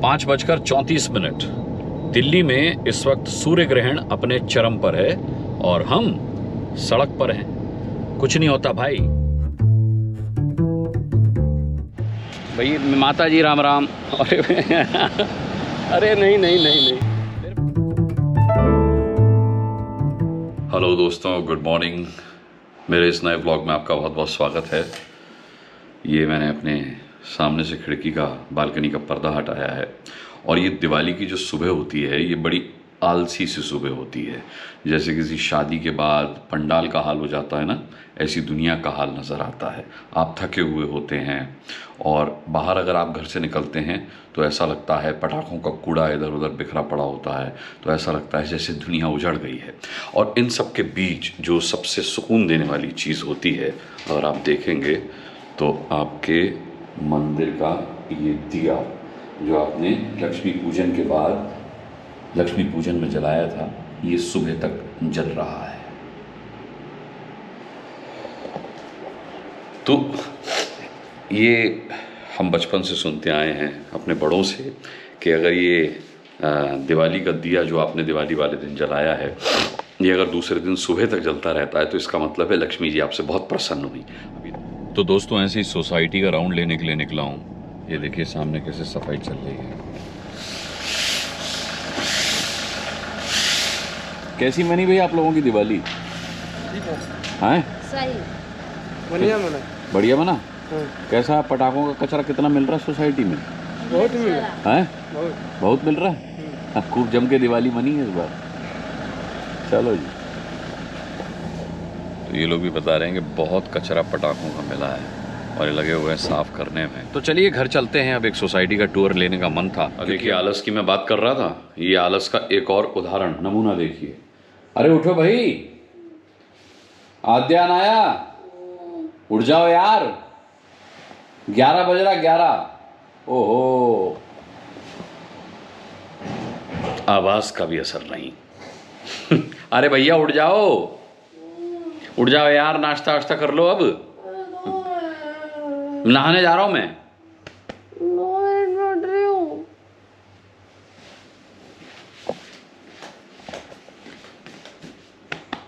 5:34 दिल्ली में इस वक्त सूर्य ग्रहण अपने चरम पर है और हम सड़क पर हैं। कुछ नहीं होता भाई। भाई माता जी राम राम। अरे नहीं। हेलो दोस्तों, गुड मॉर्निंग। मेरे इस नए ब्लॉग में आपका बहुत बहुत स्वागत है। ये मैंने अपने सामने से खिड़की का बालकनी का पर्दा हटाया है और ये दिवाली की जो सुबह होती है ये बड़ी आलसी सी सुबह होती है। जैसे किसी शादी के बाद पंडाल का हाल हो जाता है ना, ऐसी दुनिया का हाल नज़र आता है। आप थके हुए होते हैं और बाहर अगर आप घर से निकलते हैं तो ऐसा लगता है पटाखों का कूड़ा इधर उधर बिखरा पड़ा होता है, तो ऐसा लगता है जैसे दुनिया उजड़ गई है। और इन सब के बीच जो सबसे सुकून देने वाली चीज़ होती है, अगर आप देखेंगे तो आपके मंदिर का ये दिया जो आपने लक्ष्मी पूजन के बाद लक्ष्मी पूजन में जलाया था, ये सुबह तक जल रहा है। तो ये हम बचपन से सुनते आए हैं अपने बड़ों से कि अगर ये दिवाली का दिया जो आपने दिवाली वाले दिन जलाया है, ये अगर दूसरे दिन सुबह तक जलता रहता है तो इसका मतलब है लक्ष्मी जी आपसे बहुत प्रसन्न हुई। तो दोस्तों, ऐसे ही सोसाइटी का राउंड लेने के लिए निकला हूँ। ये देखिए सामने कैसे सफाई चल रही है। कैसी मनी भाई आप लोगों की दिवाली? हैं? सही। बढ़िया बना। कैसा पटाखों का कचरा कितना मिल रहा है सोसाइटी में? बहुत मिल रहा है। बहुत मिल रहा है। खूब जम के दिवाली मनी है इस बार। चलो जी। तो ये लोग भी बता रहे हैं कि बहुत कचरा पटाखों का मिला है और ये लगे हुए हैं साफ करने में। तो चलिए घर चलते हैं। अब एक सोसाइटी का टूर लेने का मन था। देखिए आलस की मैं बात कर रहा था, ये आलस का एक और उदाहरण नमूना देखिए। अरे उठो भाई, आद्यान आया, उठ जाओ यार, 11 बज रहा 11। ओहो, आवाज का भी असर नहीं। अरे भैया उठ जाओ, उठ जाओ यार, नाश्ता वाश्ता कर लो। अब नहाने जा रहा हूं मैं।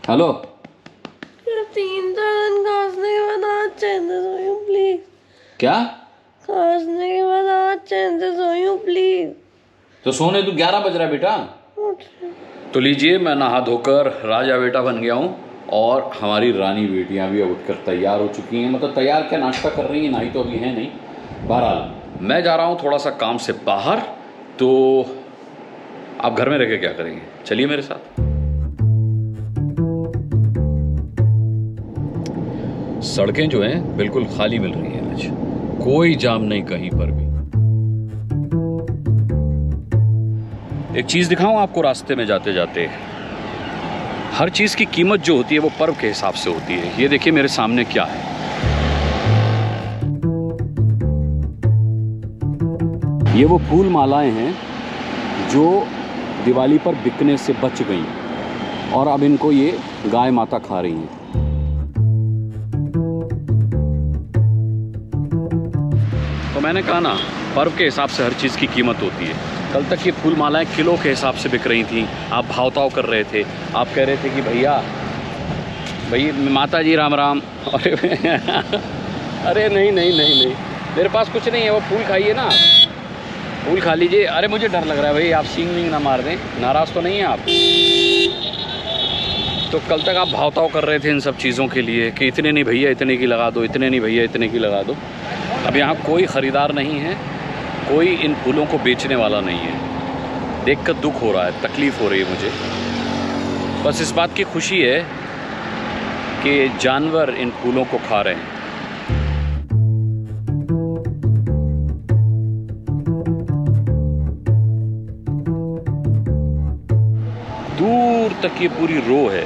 हेलो, 3-4 दिन खांसने के बाद आज चैन से सोई हूँ प्लीज। क्या? खांसने के बाद आज चैन से सोई हूँ प्लीज। तो सोने तू 11 बज रहा है बेटा। तो लीजिए, मैं नहा धोकर राजा बेटा बन गया हूँ और हमारी रानी बेटियां भी अब उठकर तैयार हो चुकी हैं। मतलब तैयार क्या, नाश्ता कर रही हैं, नहाई तो अभी है नहीं। बहरहाल मैं जा रहा हूँ थोड़ा सा काम से बाहर, तो आप घर में रह के क्या करेंगे? चलिए मेरे साथ। सड़कें जो हैं बिल्कुल खाली मिल रही हैं आज, कोई जाम नहीं कहीं पर भी। एक चीज दिखाऊं आपको रास्ते में जाते जाते। हर चीज की कीमत जो होती है वो पर्व के हिसाब से होती है। ये देखिए मेरे सामने क्या है। ये वो फूल मालाएं हैं जो दिवाली पर बिकने से बच गई और अब इनको ये गाय माता खा रही हैं। तो मैंने कहा ना, पर्व के हिसाब से हर चीज़ की कीमत होती है। कल तक ये फूल मालाएं किलो के हिसाब से बिक रही थी। आप भाव-ताव कर रहे थे, आप कह रहे थे कि भैया माता जी राम राम। अरे नहीं, मेरे पास कुछ नहीं है। वो फूल खाइए ना, फूल खा लीजिए। अरे मुझे डर लग रहा है भाई, आप सींग वींग ना मार दें। नाराज़ तो नहीं हैं आप? तो कल तक आप भाव-ताव कर रहे थे इन सब चीज़ों के लिए कि इतने नहीं भैया इतने की लगा दो, इतने नहीं भैया इतने की लगा दो। अब यहाँ कोई ख़रीदार नहीं है, कोई इन फूलों को बेचने वाला नहीं है। देखकर दुख हो रहा है, तकलीफ़ हो रही है मुझे। बस इस बात की खुशी है कि जानवर इन फूलों को खा रहे हैं। दूर तक ये पूरी रो है।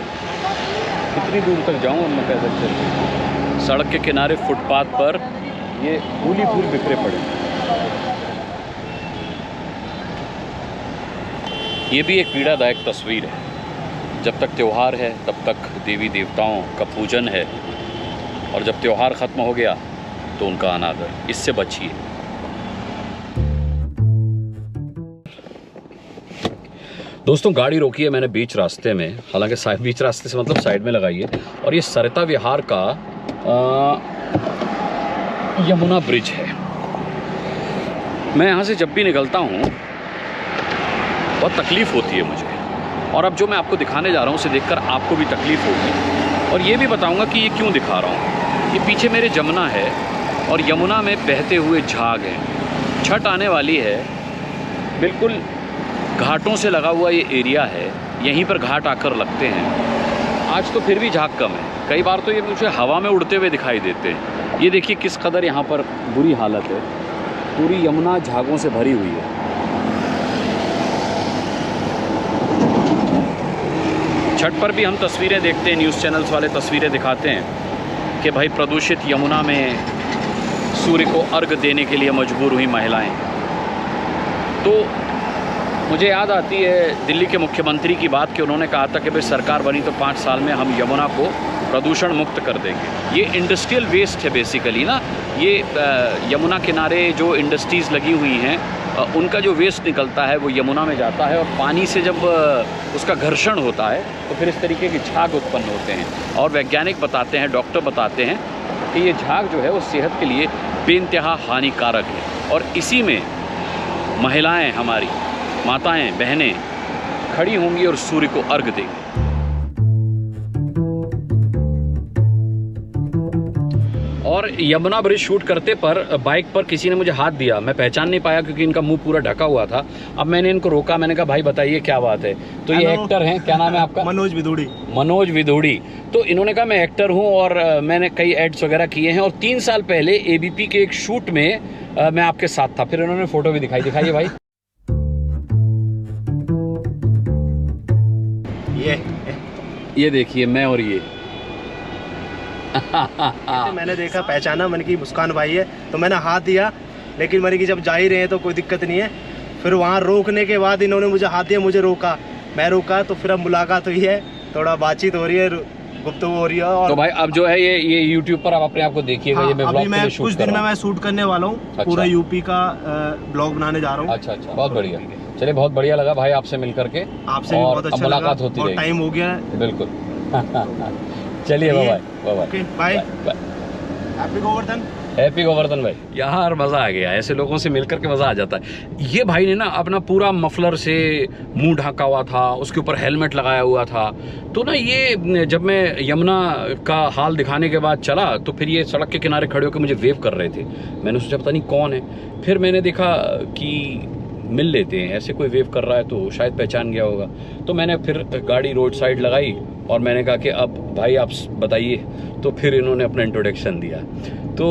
कितनी दूर तक जाऊँ अब मैं पैदल चल? सड़क के किनारे फुटपाथ पर ये फूल ही फूल बिखरे पड़े। ये भी एक पीड़ादायक तस्वीर है। जब तक त्यौहार है तब तक देवी देवताओं का पूजन है और जब त्यौहार ख़त्म हो गया तो उनका अनादर। इससे बचिए। दोस्तों गाड़ी रोकी है मैंने बीच रास्ते में, हालांकि बीच रास्ते से मतलब साइड में लगाई है, और ये सरिता विहार का यमुना ब्रिज है। मैं यहाँ से जब भी निकलता हूँ बहुत तकलीफ़ होती है मुझे, और अब जो मैं आपको दिखाने जा रहा हूँ उसे देखकर आपको भी तकलीफ़ होगी, और ये भी बताऊँगा कि ये क्यों दिखा रहा हूँ। ये पीछे मेरे जमुना है और यमुना में बहते हुए झाग हैं। छठ आने वाली है, बिल्कुल घाटों से लगा हुआ ये एरिया है, यहीं पर घाट आकर लगते हैं। आज तो फिर भी झाग कम है, कई बार तो ये मुझे हवा में उड़ते हुए दिखाई देते हैं। ये देखिए किस कदर यहाँ पर बुरी हालत है, पूरी यमुना झागों से भरी हुई है। छठ पर भी हम तस्वीरें देखते हैं, न्यूज़ चैनल्स वाले तस्वीरें दिखाते हैं कि भाई प्रदूषित यमुना में सूर्य को अर्घ देने के लिए मजबूर हुई महिलाएं। तो मुझे याद आती है दिल्ली के मुख्यमंत्री की बात कि उन्होंने कहा था कि भाई सरकार बनी तो 5 साल में हम यमुना को प्रदूषण मुक्त कर देंगे। ये इंडस्ट्रियल वेस्ट है बेसिकली ना, ये यमुना किनारे जो इंडस्ट्रीज़ लगी हुई हैं उनका जो वेस्ट निकलता है वो यमुना में जाता है, और पानी से जब उसका घर्षण होता है तो फिर इस तरीके के झाग उत्पन्न होते हैं। और वैज्ञानिक बताते हैं, डॉक्टर बताते हैं कि ये झाग जो है वो सेहत के लिए बेइंतहा हानिकारक है। और इसी में महिलाएं, हमारी माताएं बहनें खड़ी होंगी और सूर्य को अर्घ देंगी। और यमुना ब्रिज शूट करते पर बाइक पर किसी ने मुझे हाथ दिया, मैं पहचान नहीं पाया क्योंकि इनका मुंह पूरा ढका हुआ था। अब मैंने इनको रोका, मैंने कहा भाई बताइए क्या बात है। तो ये एक्टर हैं, क्या नाम है आपका? मनोज विदुड़ी। मनोज विदुड़ी। तो इन्होंने कहा मैं एक्टर हूं और मैंने कई एड्स वगैरह किए हैं, और 3 साल पहले एबीपी के एक शूट में मैं आपके साथ था। फिर इन्होंने फोटो भी दिखाइए भाई। ये देखिए मैं और ये मैंने देखा, पहचाना, मैंने की मुस्कान भाई है, तो मैंने हाथ दिया, लेकिन मैंने की जब जा ही रहे हैं तो कोई दिक्कत नहीं है। फिर वहाँ रोकने के बाद इन्होंने मुझे हाथ दिया, मुझे रोका, मैं रोका, तो फिर अब मुलाकात हुई है, थोड़ा बातचीत हो रही है, गुफ्तगू हो रही है। और तो भाई अब जो है ये YouTube पर आप अपने आप को देखिएगा। ये मैं अभी मैं ब्लॉग कुछ दिन में मैं शूट करने वाला हूँ। अच्छा। पूरा यूपी का ब्लॉग बनाने जा रहा हूँ। अच्छा, बहुत बढ़िया। चलिए बहुत बढ़िया लगा भाई आपसे मिल करके, आपसे भी बहुत अच्छा मुलाकात होती रहेगी। टाइम हो गया है। बिल्कुल। चलिए bye bye bye. Happy Govardhan. Happy Govardhan भाई। यार मज़ा आ गया, ऐसे लोगों से मिलकर के मज़ा आ जाता है। ये भाई ने ना अपना पूरा मफलर से मुंह ढका हुआ था, उसके ऊपर हेलमेट लगाया हुआ था। तो ना ये जब मैं यमुना का हाल दिखाने के बाद चला तो फिर ये सड़क के किनारे खड़े होकर मुझे वेव कर रहे थे। मैंने सोचा पता नहीं कौन है, फिर मैंने देखा कि मिल लेते हैं, ऐसे कोई वेव कर रहा है तो शायद पहचान गया होगा। तो मैंने फिर गाड़ी रोड साइड लगाई और मैंने कहा कि अब भाई आप बताइए। तो फिर इन्होंने अपना इंट्रोडक्शन दिया। तो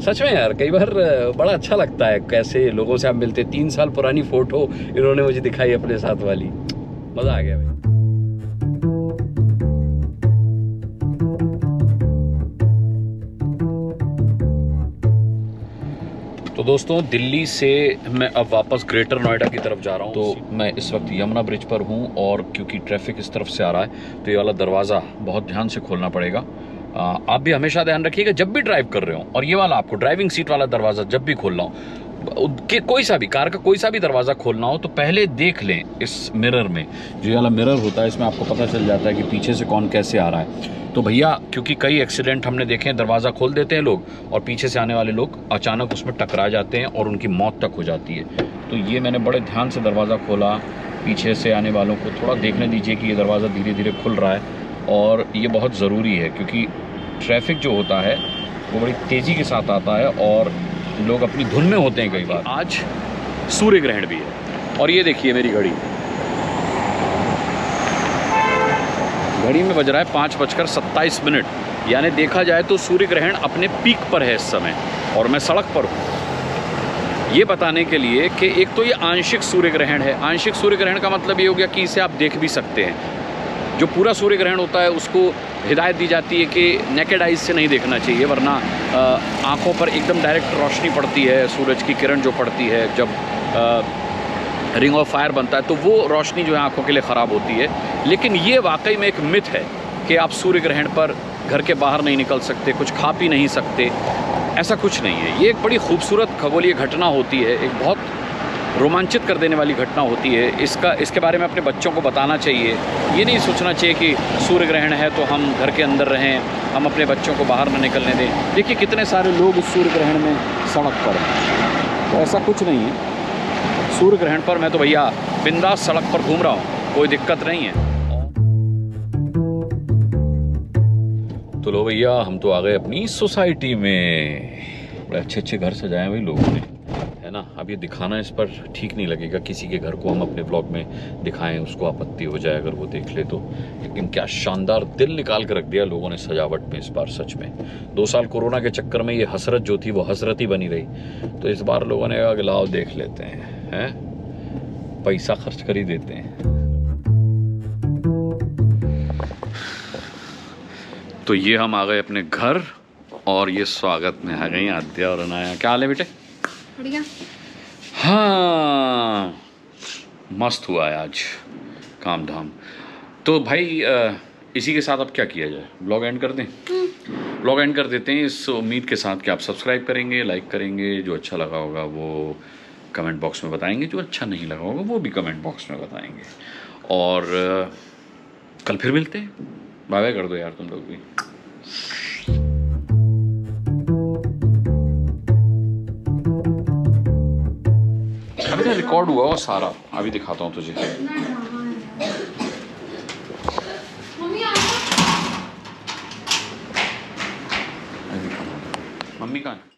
सच में यार कई बार बड़ा अच्छा लगता है कैसे लोगों से आप मिलते। 3 साल पुरानी फ़ोटो इन्होंने मुझे दिखाई अपने साथ वाली, मज़ा आ गया भाई। तो दोस्तों दिल्ली से मैं अब वापस ग्रेटर नोएडा की तरफ जा रहा हूँ। तो मैं इस वक्त यमुना ब्रिज पर हूँ, और क्योंकि ट्रैफिक इस तरफ से आ रहा है तो ये वाला दरवाज़ा बहुत ध्यान से खोलना पड़ेगा। आप भी हमेशा ध्यान रखिएगा जब भी ड्राइव कर रहे हो। और ये वाला आपको ड्राइविंग सीट वाला दरवाज़ा जब भी खोलना हो, कि कोई सा भी कार का कोई सा भी दरवाज़ा खोलना हो तो पहले देख लें इस मिरर में। जो ये वाला मिरर होता है इसमें आपको पता चल जाता है कि पीछे से कौन कैसे आ रहा है। तो भैया क्योंकि कई एक्सीडेंट हमने देखे हैं, दरवाज़ा खोल देते हैं लोग और पीछे से आने वाले लोग अचानक उसमें टकरा जाते हैं और उनकी मौत तक हो जाती है। तो ये मैंने बड़े ध्यान से दरवाज़ा खोला। पीछे से आने वालों को थोड़ा देखने दीजिए कि ये दरवाज़ा धीरे धीरे खुल रहा है, और ये बहुत ज़रूरी है क्योंकि ट्रैफिक जो होता है वो बड़ी तेज़ी के साथ आता है और लोग अपनी धुन में होते हैं कई बार। आज सूर्य ग्रहण भी है, और ये देखिए मेरी घड़ी में बज रहा है 5:27, यानी देखा जाए तो सूर्य ग्रहण अपने पीक पर है इस समय, और मैं सड़क पर हूँ ये बताने के लिए कि एक तो ये आंशिक सूर्य ग्रहण है। आंशिक सूर्य ग्रहण का मतलब ये हो गया कि इसे आप देख भी सकते हैं। जो पूरा सूर्य ग्रहण होता है उसको हिदायत दी जाती है कि नेकेड आइज से नहीं देखना चाहिए, वरना आँखों पर एकदम डायरेक्ट रोशनी पड़ती है। सूरज की किरण जो पड़ती है जब रिंग ऑफ फायर बनता है तो वो रोशनी जो है आँखों के लिए ख़राब होती है। लेकिन ये वाकई में एक मिथ है कि आप सूर्य ग्रहण पर घर के बाहर नहीं निकल सकते, कुछ खा पी नहीं सकते, ऐसा कुछ नहीं है। ये एक बड़ी खूबसूरत खगोलीय घटना होती है, एक बहुत रोमांचित कर देने वाली घटना होती है। इसके बारे में अपने बच्चों को बताना चाहिए। ये नहीं सोचना चाहिए कि सूर्य ग्रहण है तो हम घर के अंदर रहें, हम अपने बच्चों को बाहर न निकलने दें। देखिए कितने सारे लोग इस सूर्य ग्रहण में सड़क पर हैं, तो ऐसा कुछ नहीं है। सूर्य ग्रहण पर मैं तो भैया बिंदास सड़क पर घूम रहा हूँ, कोई दिक्कत नहीं है। तो लो भैया, हम तो आ गए अपनी सोसाइटी में। बड़े अच्छे अच्छे घर सजाए हुए लोगों ने, है ना। अब ये दिखाना इस पर ठीक नहीं लगेगा, किसी के घर को हम अपने ब्लॉग में दिखाएं उसको आपत्ति हो जाए अगर वो देख ले तो। लेकिन क्या शानदार दिल निकाल कर रख दिया लोगों ने सजावट में इस बार, सच में। 2 साल कोरोना के चक्कर में ये हसरत जो थी वो हसरत ही बनी रही। तो इस बार लोगों ने कहा कि लाओ देख लेते हैं, पैसा खर्च कर ही देते हैं। तो ये हम आ गए अपने घर और ये स्वागत में आ गई आद्या और अनाया। क्या हाल है बेटे? बढ़िया। हाँ, मस्त हुआ है आज काम धाम। तो भाई इसी के साथ अब क्या किया जाए, ब्लॉग एंड कर दें? ब्लॉग एंड कर देते हैं इस उम्मीद के साथ कि आप सब्सक्राइब करेंगे, लाइक करेंगे, जो अच्छा लगा होगा वो कमेंट बॉक्स में बताएंगे, जो अच्छा नहीं लगा होगा वो भी कमेंट बॉक्स में बताएंगे। और कल फिर मिलते हैं। बाय बाय कर दो यार तुम लोग भी। अभी ना रिकॉर्ड हुआ वो सारा, अभी दिखाता हूँ तुझे। मम्मी कहाँ है?